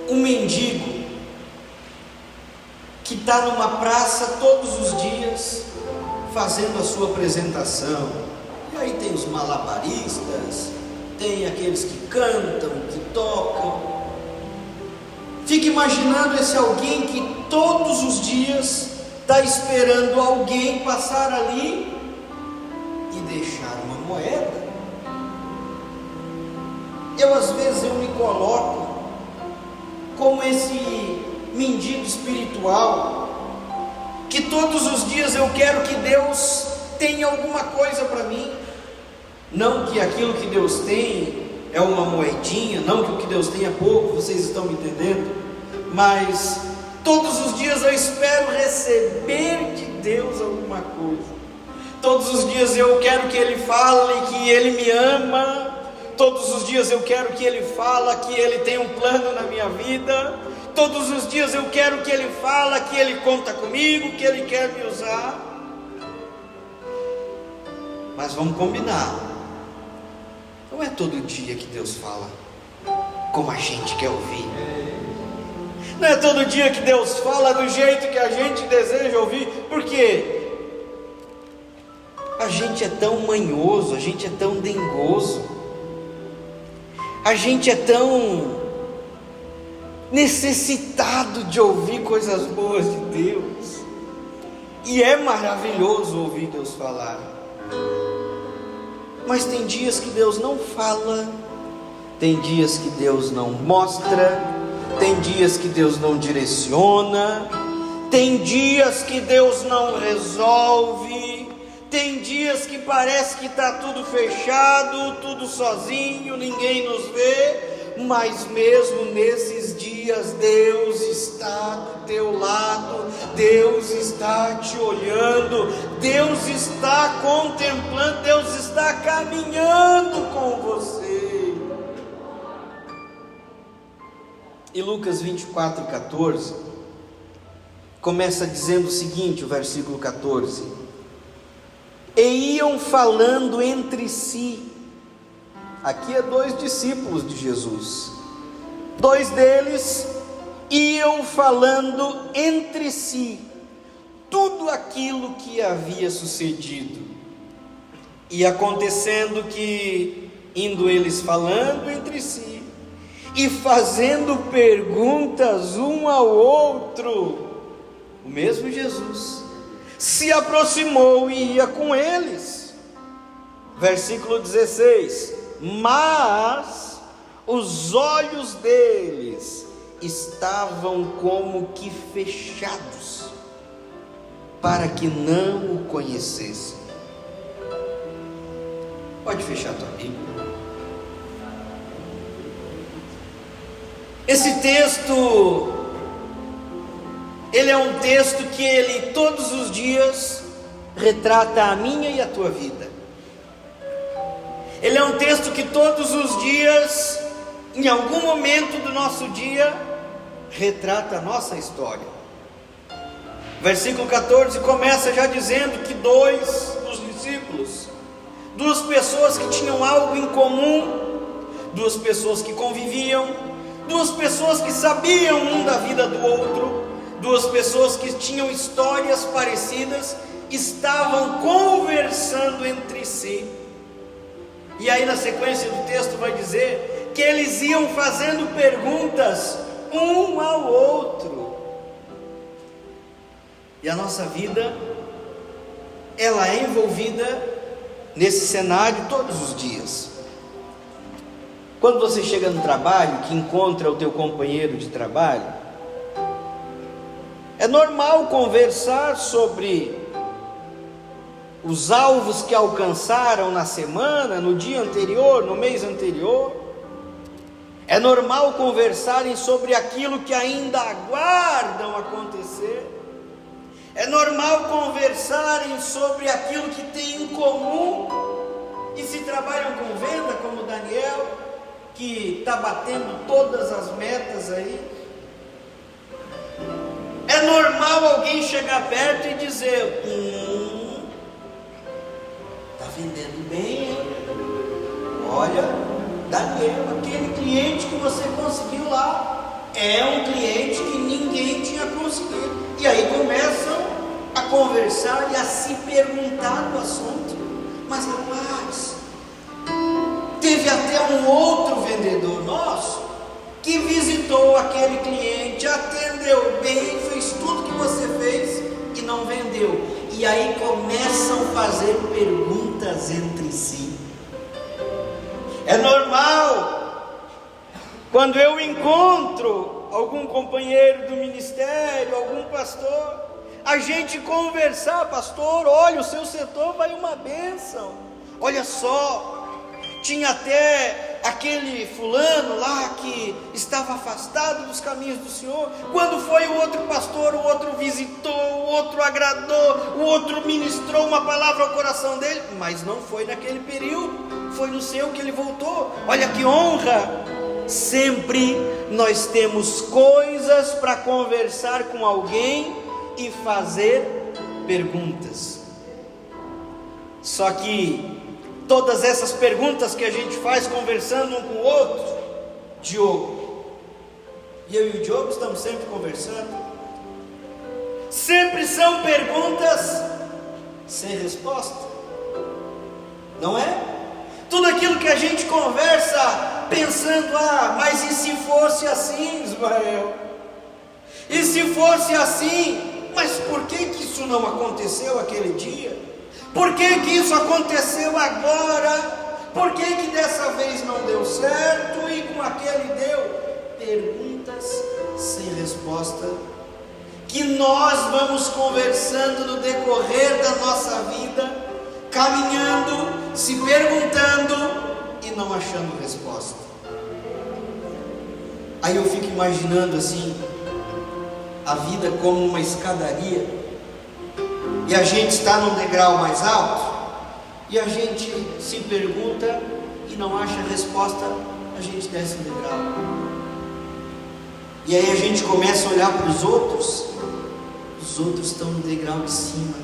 um mendigo que está numa praça todos os dias fazendo a sua apresentação. E aí tem os malabaristas, tem aqueles que cantam, que tocam. Fica imaginando esse alguém que todos os dias está esperando alguém passar ali e deixar uma moeda. Às vezes eu me coloco como esse mendigo espiritual, que todos os dias eu quero que Deus tenha alguma coisa para mim. Não que aquilo que Deus tem é uma moedinha, não que o que Deus tem é pouco, vocês estão me entendendo? Mas todos os dias eu espero receber de Deus alguma coisa. Todos os dias eu quero que Ele fale que Ele me ama. Todos os dias eu quero que Ele fale que Ele tem um plano na minha vida. Todos os dias eu quero que Ele fale que Ele conta comigo, que Ele quer me usar. Mas vamos combinar, não é todo dia que Deus fala como a gente quer ouvir. Não é todo dia que Deus fala do jeito que a gente deseja ouvir. Por quê? A gente é tão manhoso, a gente é tão dengoso, a gente é tão necessitado de ouvir coisas boas de Deus. E é maravilhoso ouvir Deus falar. Mas tem dias que Deus não fala, tem dias que Deus não mostra, tem dias que Deus não direciona, tem dias que Deus não resolve, tem dias que parece que está tudo fechado, tudo sozinho, ninguém nos vê. Mas mesmo nesses dias, Deus está do teu lado, Deus está te olhando, Deus está contemplando, Deus está caminhando com você. E Lucas 24:14 começa dizendo o seguinte, o versículo 14: e iam falando entre si. Aqui é 2 discípulos de Jesus, 2 deles iam falando entre si tudo aquilo que havia sucedido. E acontecendo que, indo eles falando entre si e fazendo perguntas um ao outro, o mesmo Jesus se aproximou e ia com eles. Versículo 16: mas os olhos deles estavam como que fechados, para que não o conhecessem. Pode fechar a tua Bíblia. Esse texto, ele é um texto que ele todos os dias retrata a minha e a tua vida. Ele é um texto que todos os dias, em algum momento do nosso dia, retrata a nossa história. Versículo 14 começa já dizendo que 2 dos discípulos, 2 pessoas que tinham algo em comum, 2 pessoas que conviviam, 2 pessoas que sabiam um da vida do outro, 2 pessoas que tinham histórias parecidas, estavam conversando entre si. E aí na sequência do texto vai dizer que eles iam fazendo perguntas um ao outro. E a nossa vida, ela é envolvida nesse cenário todos os dias. Quando você chega no trabalho, que encontra o teu companheiro de trabalho, é normal conversar sobre os alvos que alcançaram na semana, no dia anterior, no mês anterior. É normal conversarem sobre aquilo que ainda aguardam acontecer. É normal conversarem sobre aquilo que tem em comum. E se trabalham com venda, como o Daniel, que está batendo todas as metas aí, é normal alguém chegar perto e dizer: está vendendo bem, hein? Olha, Daniel, aquele cliente que você conseguiu lá, é um cliente que ninguém tinha conseguido. E aí começam a conversar e a se perguntar do assunto. Mas rapaz, teve até um outro vendedor nosso que visitou aquele cliente, atendeu bem, fez tudo que você fez e não vendeu. E aí começam a fazer perguntas entre si. É normal, quando eu encontro algum companheiro do ministério, algum pastor, a gente conversar: pastor, olha, o seu setor vai uma bênção, olha só, tinha até aquele fulano lá que estava afastado dos caminhos do Senhor, quando foi o outro pastor, o outro visitou, o outro agradou, o outro ministrou uma palavra ao coração dele, mas não foi naquele período, foi no seu que ele voltou. Olha que honra! Sempre nós temos coisas para conversar com alguém e fazer perguntas. Só que todas essas perguntas que a gente faz conversando um com o outro, Diogo, e eu e o Diogo estamos sempre conversando, sempre são perguntas sem resposta, não é? Tudo aquilo que a gente conversa pensando: mas e se fosse assim, Ismael? E se fosse assim? Mas por que isso não aconteceu aquele dia? Por que isso aconteceu agora? Por que dessa vez não deu certo e com aquele deu? Perguntas sem resposta, que nós vamos conversando no decorrer da nossa vida, caminhando, se perguntando e não achando resposta. Aí eu fico imaginando assim, a vida como uma escadaria, e a gente está num degrau mais alto, e a gente se pergunta e não acha resposta, a gente desce um degrau. E aí a gente começa a olhar para os outros estão no degrau de cima,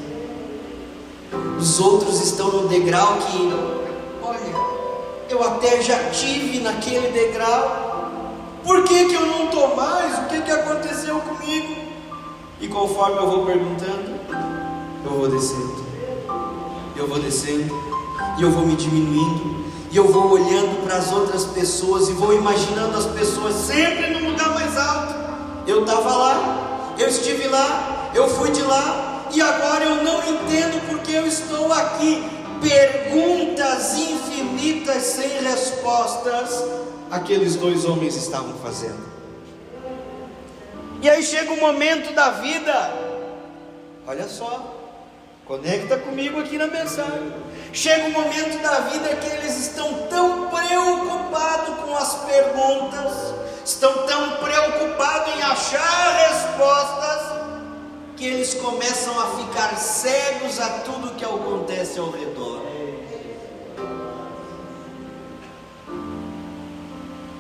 os outros estão no degrau que, olha, eu até já tive naquele degrau, por que eu não estou mais? O que aconteceu comigo? E conforme eu vou perguntando, eu vou descendo, e eu vou me diminuindo, e eu vou olhando para as outras pessoas, e vou imaginando as pessoas sempre no lugar mais alto. Eu estava lá, eu estive lá, eu fui de lá, e agora eu não entendo porque eu estou aqui. Perguntas infinitas sem respostas, aqueles dois homens estavam fazendo. E aí chega um momento da vida, olha só, conecta comigo aqui na mensagem. Chega um momento da vida que eles estão tão preocupados com as perguntas, estão tão preocupados em achar respostas, que eles começam a ficar cegos a tudo que acontece ao redor.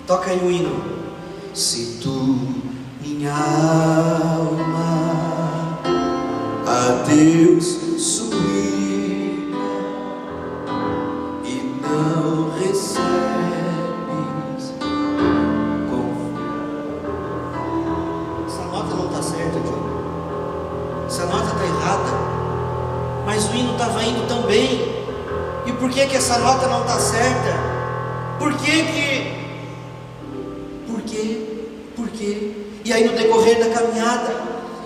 Toca aí o hino. Se tu, minha alma, a Deus suplica e não recebes essa nota não está certa, Diogo. Essa nota está errada, mas o hino estava indo tão bem. E por que essa nota não está certa? Por quê? E aí no decorrer da caminhada,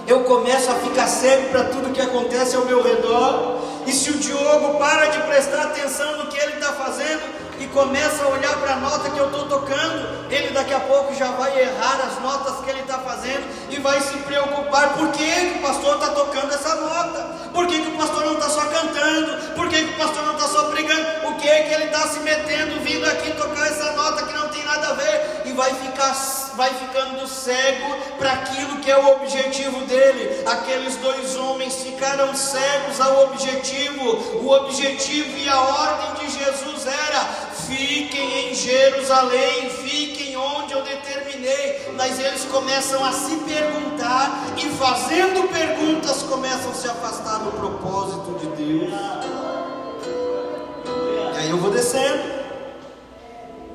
eu começo a ficar cego para tudo que acontece ao meu redor. E se o Diogo para de prestar atenção no que ele está fazendo e começa a olhar para a nota que eu estou tocando, ele daqui a pouco já vai errar as notas que ele está fazendo e vai se preocupar: por que o pastor está tocando essa nota? Por que o pastor não está só cantando? Por que o pastor não está só pregando? O que ele está se metendo, vindo aqui tocar essa nota que não tem nada a ver? E vai ficando cego para aquilo que é o objetivo dele. Aqueles dois homens ficaram cegos ao objetivo. O objetivo e a ordem de Jesus era: fiquem em Jerusalém, fiquem onde eu determinei. Mas eles começam a se perguntar, e fazendo perguntas começam a se afastar do propósito de Deus. E aí eu vou descendo,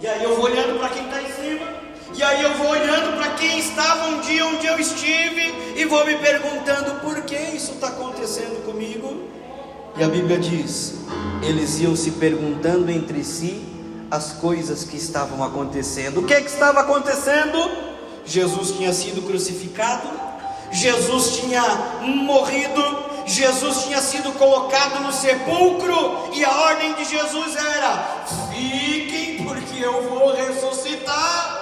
e aí eu vou olhando para quem está em cima, e aí eu vou olhando para quem está estava um dia onde eu estive e vou me perguntando por que isso está acontecendo comigo. E a Bíblia diz: eles iam se perguntando entre si as coisas que estavam acontecendo. O que estava acontecendo? Jesus tinha sido crucificado, Jesus tinha morrido, Jesus tinha sido colocado no sepulcro, e a ordem de Jesus era: fiquem, porque eu vou ressuscitar.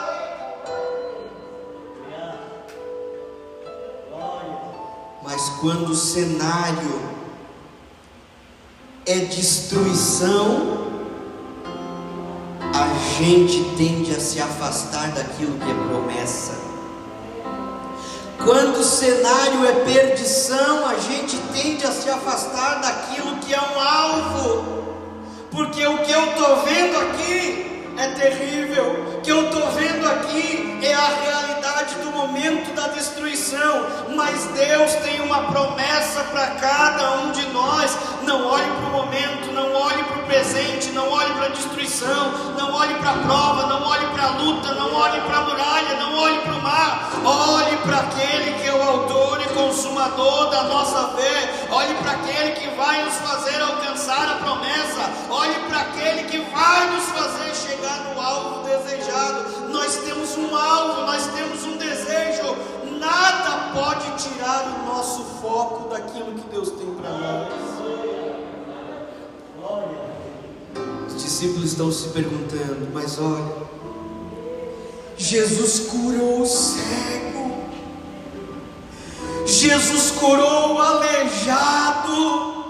Mas quando o cenário é destruição, a gente tende a se afastar daquilo que é promessa. Quando o cenário é perdição, a gente tende a se afastar daquilo que é um alvo, porque o que eu estou vendo aqui é terrível, o que eu estou vendo aqui é a realidade do momento da destruição, mas Deus tem uma promessa para cada um de nós. Não olhe para o momento, não olhe para o presente, não olhe para a destruição, não olhe para a prova, não olhe para a luta, não olhe para a muralha, não olhe para o mar, olhe para aquele que é o autor e consumador da nossa fé, olhe para aquele que vai nos fazer alcançar a promessa, olhe para aquele que vai nos fazer chegar no alvo desejado. Nós temos um alvo, nós temos um desejo, nada pode tirar o nosso foco daquilo que Deus tem para nós. Os discípulos estão se perguntando: mas olha, Jesus curou o cego, Jesus curou o aleijado,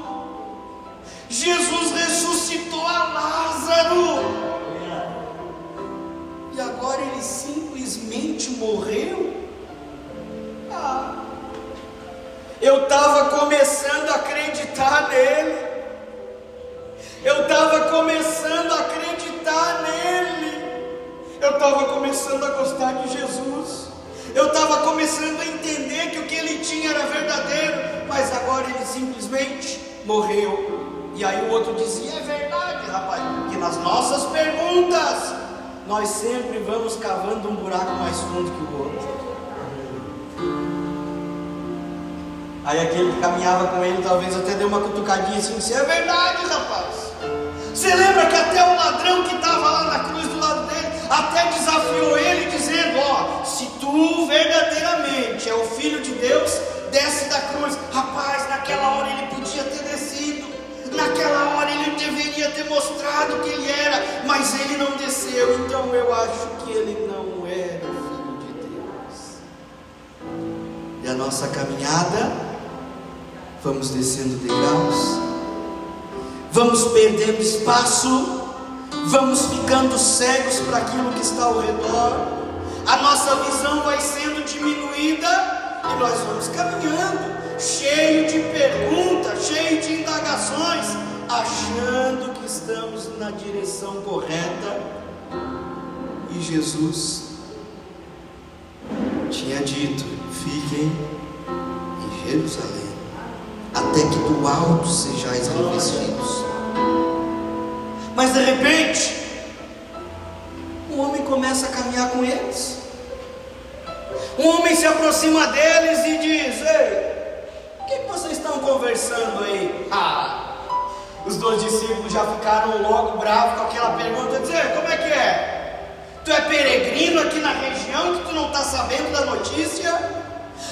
Jesus ressuscitou a Lázaro, e agora ele simplesmente morreu? Eu estava começando a acreditar nele, eu estava começando a acreditar nele, eu estava começando a gostar de Jesus, eu estava começando a entender que o que ele tinha era verdadeiro, mas agora ele simplesmente morreu. E aí o outro dizia: é verdade, rapaz, porque nas nossas perguntas nós sempre vamos cavando um buraco mais fundo que o outro. Aí aquele que caminhava com ele talvez até deu uma cutucadinha assim, disse: é verdade, rapaz. Você lembra que até o ladrão que estava lá na cruz do lado dele até desafiou ele, dizendo: ó, se tu verdadeiramente é o Filho de Deus, desce da cruz. Rapaz, naquela hora ele podia ter descido, naquela hora ele deveria ter mostrado que ele era, mas ele não desceu. Então eu acho que ele não era o Filho de Deus. E a nossa caminhada, vamos descendo degraus, vamos perdendo espaço, vamos ficando cegos para aquilo que está ao redor, a nossa visão vai sendo diminuída, e nós vamos caminhando, cheio de perguntas, cheio de indagações, achando que estamos na direção correta. E Jesus tinha dito: fiquem em Jerusalém, até que do alto sejais revestidos. Mas de repente, um homem começa a caminhar com eles. Um homem se aproxima deles e diz: ei, o que vocês estão conversando aí? Os dois discípulos já ficaram logo bravos com aquela pergunta, dizer: como é que é? Tu é peregrino aqui na região que tu não está sabendo da notícia?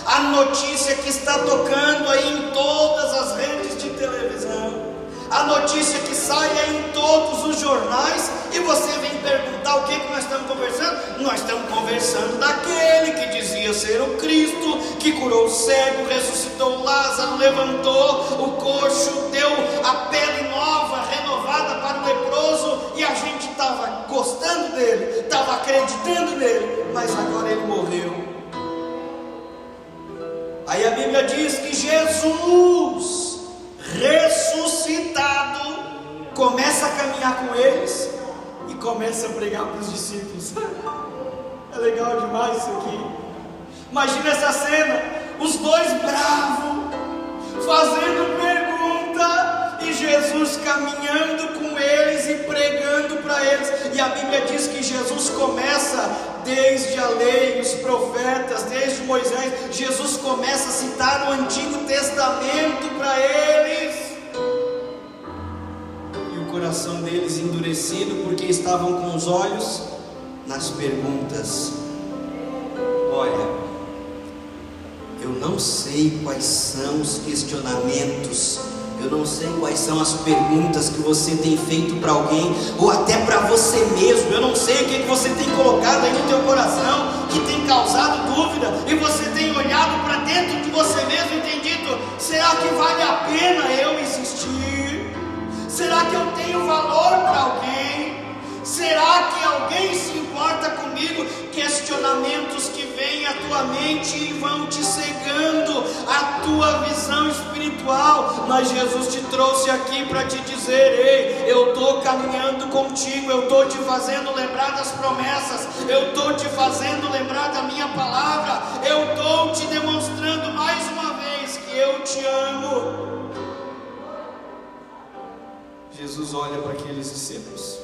A notícia que está tocando aí em todas as redes de televisão, a notícia que sai aí em todos os jornais, e você vem perguntar o que nós estamos conversando? Nós estamos conversando daquele que dizia ser o Cristo, que curou o cego, ressuscitou Lázaro, levantou o coxo, deu a pele nova, renovada para o leproso, e a gente estava gostando dele, estava acreditando nele, mas agora ele morreu. Aí a Bíblia diz que Jesus, ressuscitado, começa a caminhar com eles e começa a pregar para os discípulos. É legal demais isso aqui. Imagina essa cena, os dois bravos, fazendo pergunta, e Jesus caminhando com eles e pregando para eles. E a Bíblia diz que Jesus começa desde a lei, os profetas, desde Moisés. Jesus começa a citar o Antigo Testamento para eles. E o coração deles endurecido, porque estavam com os olhos nas perguntas. Olha, eu não sei quais são os questionamentos, eu não sei quais são as perguntas que você tem feito para alguém, ou até para você mesmo. Eu não sei o que você tem colocado aí no teu coração, que tem causado dúvida, e você tem olhado para dentro de você mesmo e tem dito: será que vale a pena eu insistir? Será que eu tenho valor para alguém? Será que alguém se importa comigo? Questionamentos que vêm à tua mente e vão te cegando a tua visão espiritual. Mas Jesus te trouxe aqui para te dizer: ei, eu estou caminhando contigo, eu estou te fazendo lembrar das promessas, eu estou te fazendo lembrar da minha palavra, eu estou te demonstrando mais uma vez que eu te amo. Jesus olha para aqueles discípulos,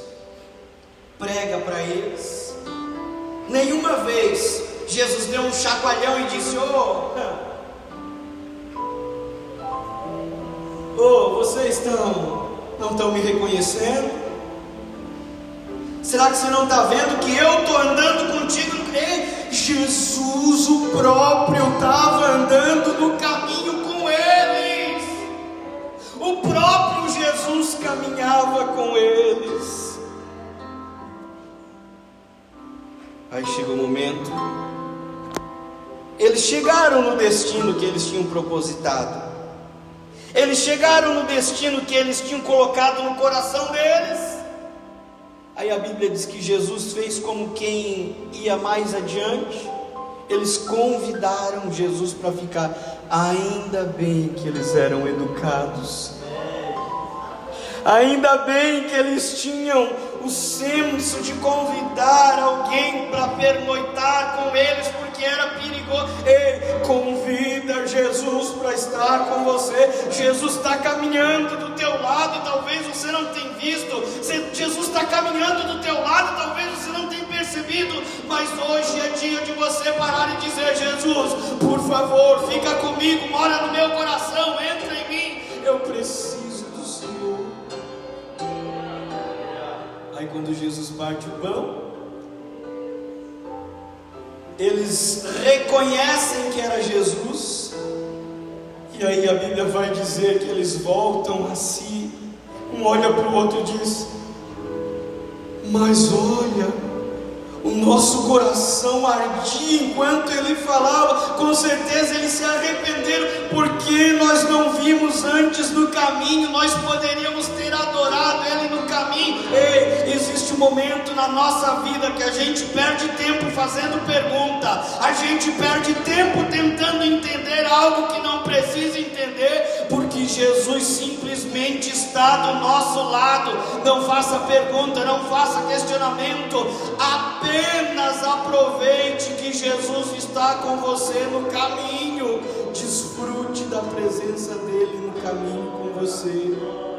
prega para eles. Nenhuma vez Jesus deu um chacoalhão e disse: vocês não estão me reconhecendo? Será que você não está vendo que eu estou andando contigo? Jesus, o próprio, estava andando no caminho com eles. O próprio Jesus caminhava com eles. Aí chegou o momento, eles chegaram no destino que eles tinham propositado, eles chegaram no destino que eles tinham colocado no coração deles. Aí a Bíblia diz que Jesus fez como quem ia mais adiante. Eles convidaram Jesus para ficar. Ainda bem que eles eram educados, ainda bem que eles tinham o senso de convidar alguém para pernoitar com eles, porque era perigoso. Ei, convida Jesus para estar com você. Jesus está caminhando do teu lado, talvez você não tenha visto. Jesus está caminhando do teu lado, talvez você não tenha percebido, mas hoje é dia de você parar e dizer: Jesus, por favor, fica comigo, mora no meu coração, entra em mim, eu preciso do Senhor. Aí quando Jesus parte o pão, eles reconhecem que era Jesus. E aí a Bíblia vai dizer que eles voltam a si. Um olha para o outro e diz: mas olha, o nosso coração ardia enquanto ele falava. Com certeza eles se arrependeram, porque nós não vimos antes no caminho. Nós poderíamos ter adorado ele no caminho. Ei, existe um momento na nossa vida que a gente perde tempo fazendo pergunta, a gente perde tempo tentando entender algo que não precisa entender, porque Jesus simplesmente está do nosso lado. Não faça pergunta, não faça questionamento, apenas aproveite que Jesus está com você no caminho. Desfrute da presença dele no caminho com você.